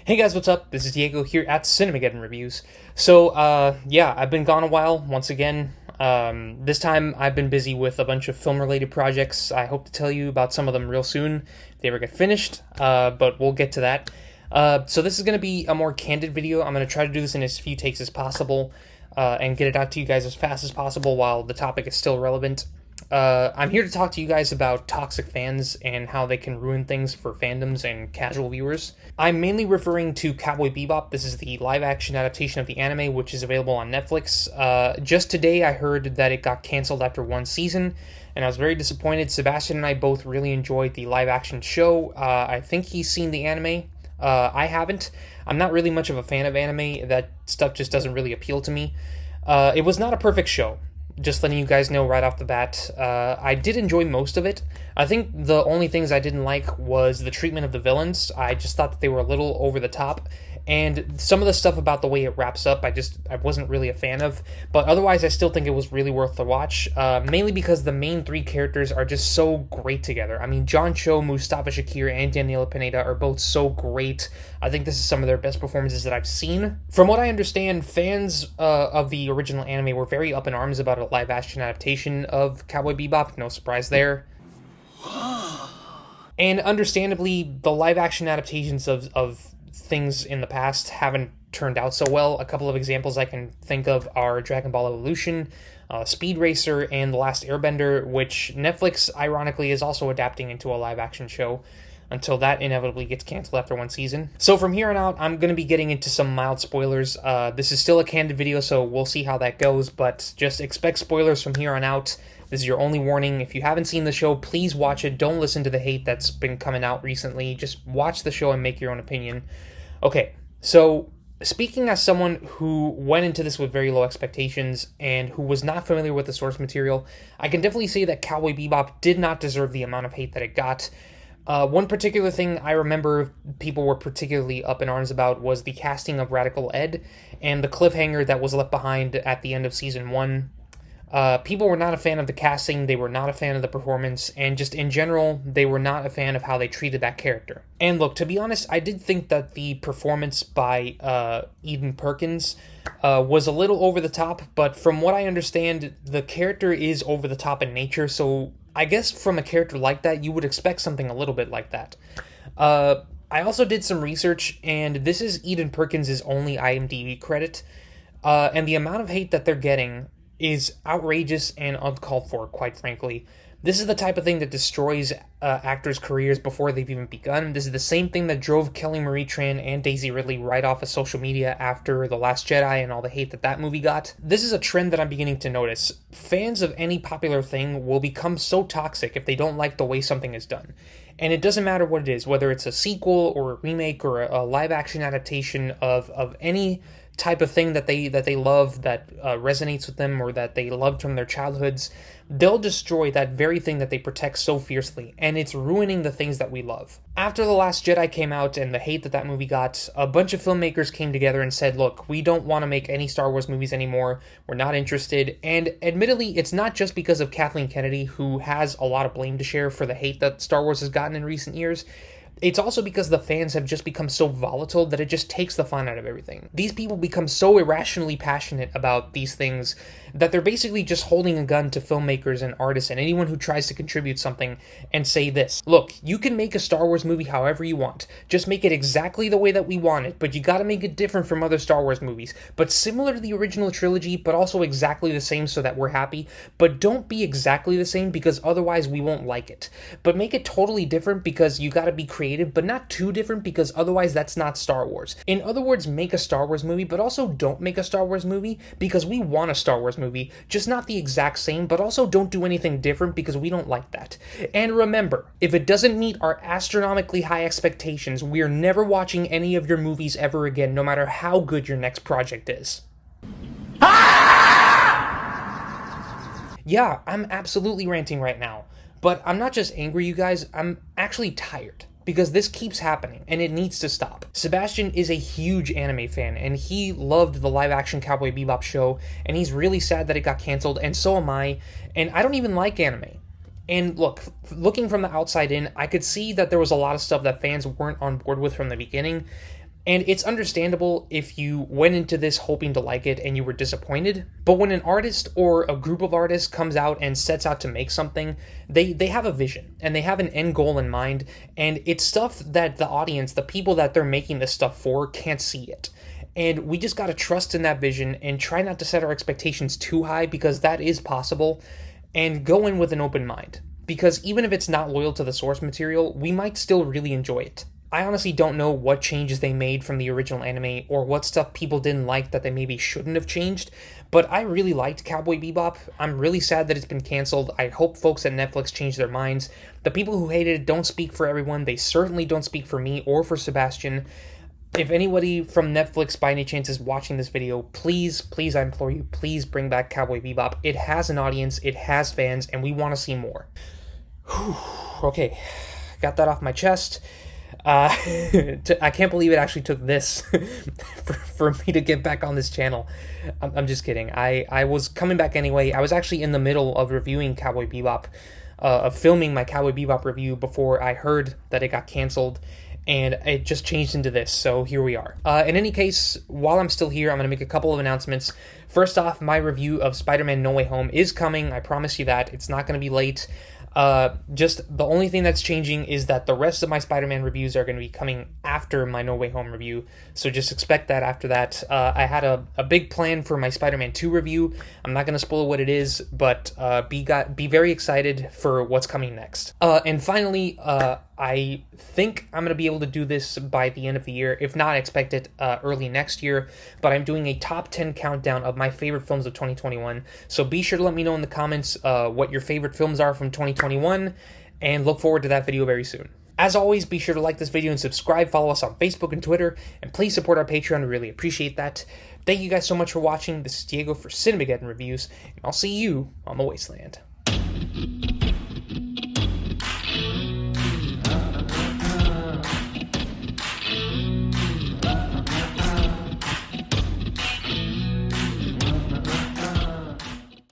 Hey guys, what's up? This is Diego here at Cinemageddon Reviews. So, I've been gone a while once again. This time I've been busy with a bunch of film-related projects. I hope to tell you about some of them real soon, if they ever get finished, but we'll get to that. So this is going to be a more candid video. I'm going to try to do this in as few takes as possible, and get it out to you guys as fast as possible while the topic is still relevant. I'm here to talk to you guys about toxic fans and how they can ruin things for fandoms and casual viewers. I'm mainly referring to Cowboy Bebop. This is the live-action adaptation of the anime, which is available on Netflix. Just today, I heard that it got canceled after one season, and I was very disappointed. Sebastian and I both really enjoyed the live-action show. I think he's seen the anime. I haven't. I'm not really much of a fan of anime. That stuff just doesn't really appeal to me. It was not a perfect show. Just letting you guys know right off the bat. I did enjoy most of it. I think the only things I didn't like was the treatment of the villains. I just thought that they were a little over the top. And some of the stuff about the way it wraps up, I wasn't really a fan of. But otherwise, I still think it was really worth the watch. Mainly because the main three characters are just so great together. I mean, John Cho, Mustafa Shakir, and Daniela Pineda are both so great. I think this is some of their best performances that I've seen. From what I understand, fans of the original anime were very up in arms about a live-action adaptation of Cowboy Bebop. No surprise there. And understandably, the live-action adaptations of things in the past haven't turned out so well. A couple of examples I can think of are Dragon Ball Evolution, Speed Racer, and The Last Airbender, which Netflix, ironically, is also adapting into a live-action show until that inevitably gets canceled after one season. So from here on out, I'm going to be getting into some mild spoilers. This is still a candid video, so we'll see how that goes, but just expect spoilers from here on out. This is your only warning. If you haven't seen the show, please watch it. Don't listen to the hate that's been coming out recently. Just watch the show and make your own opinion. Okay, so speaking as someone who went into this with very low expectations and who was not familiar with the source material, I can definitely say that Cowboy Bebop did not deserve the amount of hate that it got. One particular thing I remember people were particularly up in arms about was the casting of Radical Ed and the cliffhanger that was left behind at the end of Season 1. People were not a fan of the casting, they were not a fan of the performance, and just in general, they were not a fan of how they treated that character. And look, to be honest, I did think that the performance by Eden Perkins was a little over the top, but from what I understand, the character is over the top in nature, so I guess from a character like that, you would expect something a little bit like that. I also did some research, and this is Eden Perkins' only IMDb credit, and the amount of hate that they're getting is outrageous and uncalled for, quite frankly. This is the type of thing that destroys actors' careers before they've even begun. This is the same thing that drove Kelly Marie Tran and Daisy Ridley right off of social media after The Last Jedi and all the hate that movie got. This is a trend that I'm beginning to notice. Fans of any popular thing will become so toxic if they don't like the way something is done. And it doesn't matter what it is, whether it's a sequel or a remake or a live-action adaptation of any type of thing that they love, that resonates with them, or that they loved from their childhoods. They'll destroy that very thing that they protect so fiercely, and it's ruining the things that we love. After The Last Jedi came out and the hate that movie got, a bunch of filmmakers came together and said, look, we don't want to make any Star Wars movies anymore, we're not interested, and admittedly, it's not just because of Kathleen Kennedy, who has a lot of blame to share for the hate that Star Wars has gotten in recent years. It's also because the fans have just become so volatile that it just takes the fun out of everything. These people become so irrationally passionate about these things that they're basically just holding a gun to filmmakers and artists and anyone who tries to contribute something and say this: look, you can make a Star Wars movie however you want. Just make it exactly the way that we want it, but you gotta make it different from other Star Wars movies. But similar to the original trilogy, but also exactly the same so that we're happy. But don't be exactly the same because otherwise we won't like it. But make it totally different because you gotta be creative, but not too different because otherwise that's not Star Wars. In other words, make a Star Wars movie, but also don't make a Star Wars movie because we want a Star Wars movie, just not the exact same, but also don't do anything different because we don't like that. And remember, if it doesn't meet our astronomically high expectations, we're never watching any of your movies ever again, no matter how good your next project is. Yeah, I'm absolutely ranting right now, but I'm not just angry, you guys, I'm actually tired. Because this keeps happening, and it needs to stop. Sebastian is a huge anime fan, and he loved the live-action Cowboy Bebop show, and he's really sad that it got canceled, and so am I, and I don't even like anime. And look, looking from the outside in, I could see that there was a lot of stuff that fans weren't on board with from the beginning, And it's understandable if you went into this hoping to like it and you were disappointed. But when an artist or a group of artists comes out and sets out to make something, they have a vision and they have an end goal in mind. And it's stuff that the audience, the people that they're making this stuff for, can't see it. And we just got to trust in that vision and try not to set our expectations too high, because that is possible, and go in with an open mind. Because even if it's not loyal to the source material, we might still really enjoy it. I honestly don't know what changes they made from the original anime, or what stuff people didn't like that they maybe shouldn't have changed, but I really liked Cowboy Bebop. I'm really sad that it's been canceled. I hope folks at Netflix change their minds. The people who hated it don't speak for everyone. They certainly don't speak for me or for Sebastian. If anybody from Netflix by any chance is watching this video, please, I implore you, please bring back Cowboy Bebop. It has an audience, it has fans, and we want to see more. Whew. Okay, got that off my chest. I can't believe it actually took this for me to get back on this channel. I'm just kidding. I was coming back anyway. I was actually in the middle of reviewing Cowboy Bebop, of filming my Cowboy Bebop review before I heard that it got canceled, and it just changed into this, so here we are. In any case, while I'm still here, I'm going to make a couple of announcements. First off, my review of Spider-Man No Way Home is coming. I promise you that. It's not going to be late. Just the only thing that's changing is that the rest of my Spider-Man reviews are going to be coming after my No Way Home review, so just expect that after that. I had a big plan for my Spider-Man 2 review. I'm not going to spoil what it is, but be very excited for what's coming next. And finally, I think I'm going to be able to do this by the end of the year. If not, I expect it early next year. But I'm doing a top 10 countdown of my favorite films of 2021. So be sure to let me know in the comments what your favorite films are from 2021. And look forward to that video very soon. As always, be sure to like this video and subscribe. Follow us on Facebook and Twitter. And please support our Patreon. We really appreciate that. Thank you guys so much for watching. This is Diego for Cinemageddon Reviews. And I'll see you on the Wasteland.